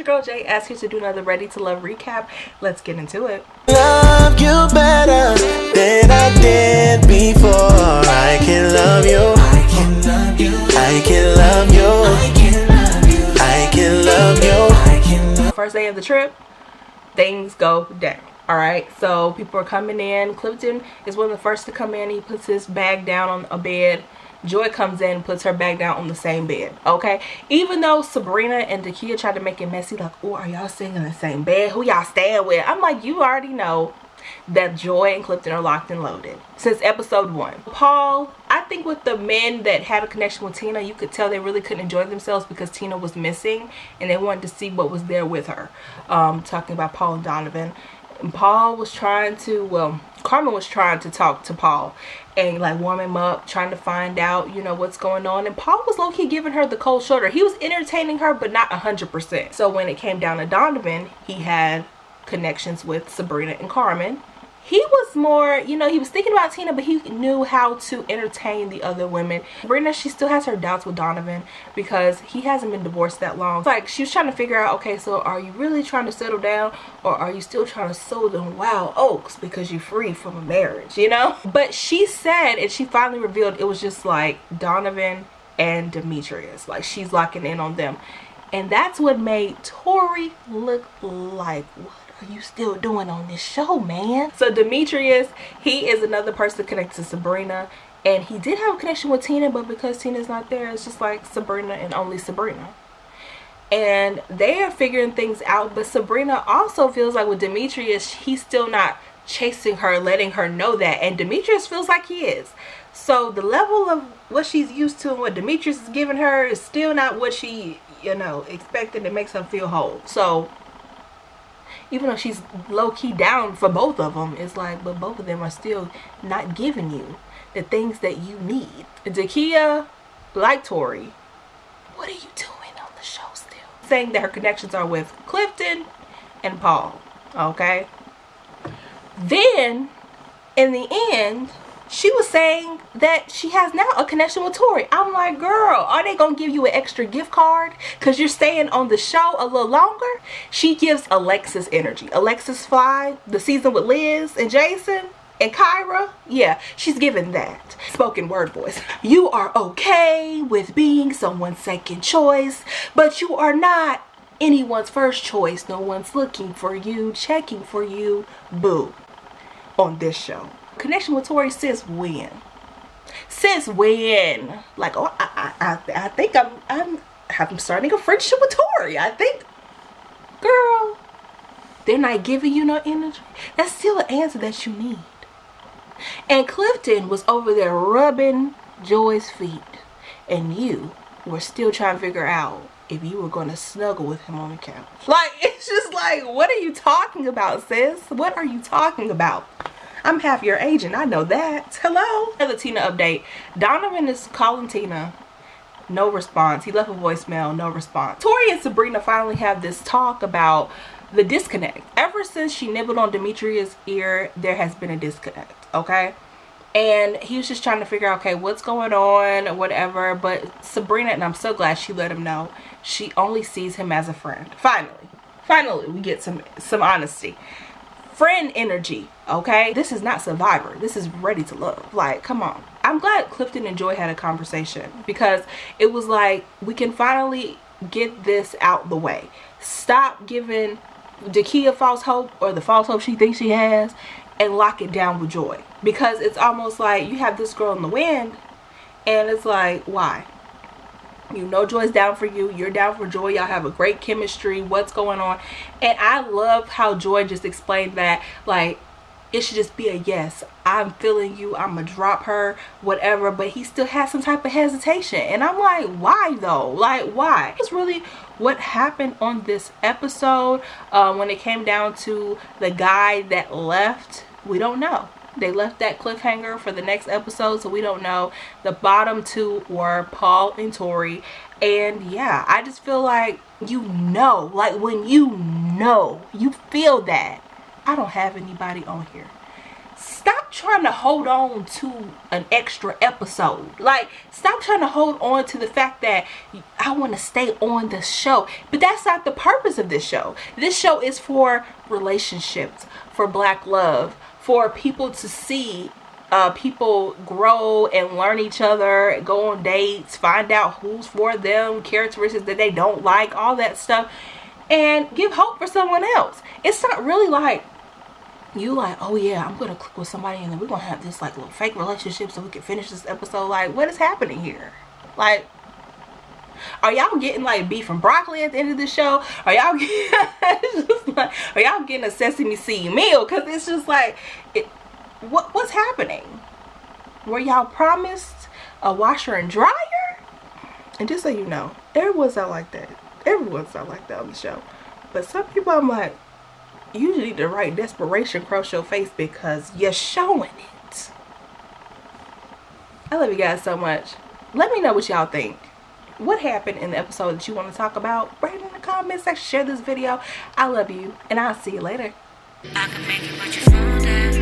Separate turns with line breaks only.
your girl Jay, ask you to do another Ready to Love recap. Let's get into it.
Love you better than I did before. I can love you. I can love you. I can love you. I can love you. I can love you. I can love you.
First day of the trip, things go down. Alright, so people are coming in. Clifton is one of the first to come in. He puts his bag down on a bed. Joy comes in and puts her bag down on the same bed. Okay, even though Sabrina and Dakia tried to make it messy, like, oh, are y'all staying in the same bed? Who y'all staying with? I'm like, you already know that Joy and Clifton are locked and loaded since episode 1. Paul, I think with the men that had a connection with Tina, you could tell they really couldn't enjoy themselves because Tina was missing and they wanted to see what was there with her. Talking about Paul and Donovan. And Paul was trying to, well, Carmen was trying to talk to Paul and like warm him up, trying to find out, you know, what's going on. And Paul was low-key giving her the cold shoulder. He was entertaining her, but not 100%. So when it came down to Donovan, he had connections with Sabrina and Carmen. He was more, you know, he was thinking about Tina, but he knew how to entertain the other women. Sabrina, she still has her doubts with Donovan because he hasn't been divorced that long. It's like she was trying to figure out, okay, so are you really trying to settle down or are you still trying to sow them wild oats because you're free from a marriage, you know? But she said, and she finally revealed, it was just like Donovan and Demetrius. Like she's locking in on them. And that's what made Tori look like, what are you still doing on this show, man? So Demetrius, he is another person connected to Sabrina, and he did have a connection with Tina, but because Tina's not there, it's just like Sabrina and only Sabrina. And they are figuring things out, but Sabrina also feels like with Demetrius, he's still not chasing her, letting her know that, and Demetrius feels like he is. So the level of what she's used to and what Demetrius is giving her is still not what she, you know, expected. It makes her feel whole. So even though she's low-key down for both of them, it's like, but both of them are still not giving you the things that you need. Dakia, like Tori, what are you doing on the show still? Saying that her connections are with Clifton and Paul, okay? Then, in the end, she was saying that she has now a connection with Tori. I'm like, girl, are they gonna give you an extra gift card because you're staying on the show a little longer? She gives Alexis energy. Alexis Fly, the season with Liz and Jason and Kyra, yeah, she's giving that. Spoken word voice. You are okay with being someone's second choice, but you are not anyone's first choice. No one's looking for you, checking for you, boo, on this show. Connection with Tori since when? Since when? Like, oh, I think I'm starting a friendship with Tori. I think, girl, they're not giving you no energy. That's still an answer that you need. And Clifton was over there rubbing Joy's feet, and you were still trying to figure out if you were going to snuggle with him on the couch. Like, it's just like, what are you talking about, sis? What are you talking about? I'm half your agent, I know that. Hello? The Tina update. Donovan is calling Tina. No response. He left a voicemail, no response. Tori and Sabrina finally have this talk about the disconnect. Ever since she nibbled on Demetrius' ear, there has been a disconnect, okay? And he was just trying to figure out, okay, what's going on or whatever. But Sabrina, and I'm so glad she let him know, she only sees him as a friend. Finally, we get some honesty. Friend energy, okay? This is not Survivor. This is Ready to Love. Like, come on. I'm glad Clifton and Joy had a conversation because it was like, we can finally get this out the way. Stop giving Dakia false hope or the false hope she thinks she has and lock it down with Joy. Because it's almost like you have this girl in the wind and it's like, why? You know Joy's down for you. You're down for Joy. Y'all have a great chemistry. What's going on? And I love how Joy just explained that, like, it should just be a yes. I'm feeling you. I'm going to drop her, whatever. But he still has some type of hesitation. And I'm like, why though? Like, why? It's really what happened on this episode. When it came down to the guy that left, we don't know. They left that cliffhanger for the next episode, so we don't know. The bottom two were Paul and Tori. And yeah, I just feel like, you know, like when you know, you feel that. I don't have anybody on here. stop trying to hold on to an extra episode. Like, stop trying to hold on to the fact that I want to stay on this show. But that's not the purpose of this show. This show is for relationships, for black love, for people to see people grow and learn each other, go on dates, find out who's for them, characteristics that they don't like, all that stuff, and give hope for someone else. It's not really like you like, oh yeah, I'm gonna click with somebody and then we're gonna have this like little fake relationship so we can finish this episode. Like, what is happening here? Like, are y'all getting like beef and broccoli at the end of the show? Are y'all are y'all getting a sesame seed meal? Because it's just like, what's happening? Were y'all promised a washer and dryer? And just so you know, everyone's not like that. Everyone's not like that on the show. But some people, I'm like, you need to write desperation across your face because you're showing it. I love you guys so much. Let me know what y'all think. What happened in the episode that you want to talk about? Write it in the comment section. Share this video. I love you, and I'll see you later.
I can make it, but you fall down.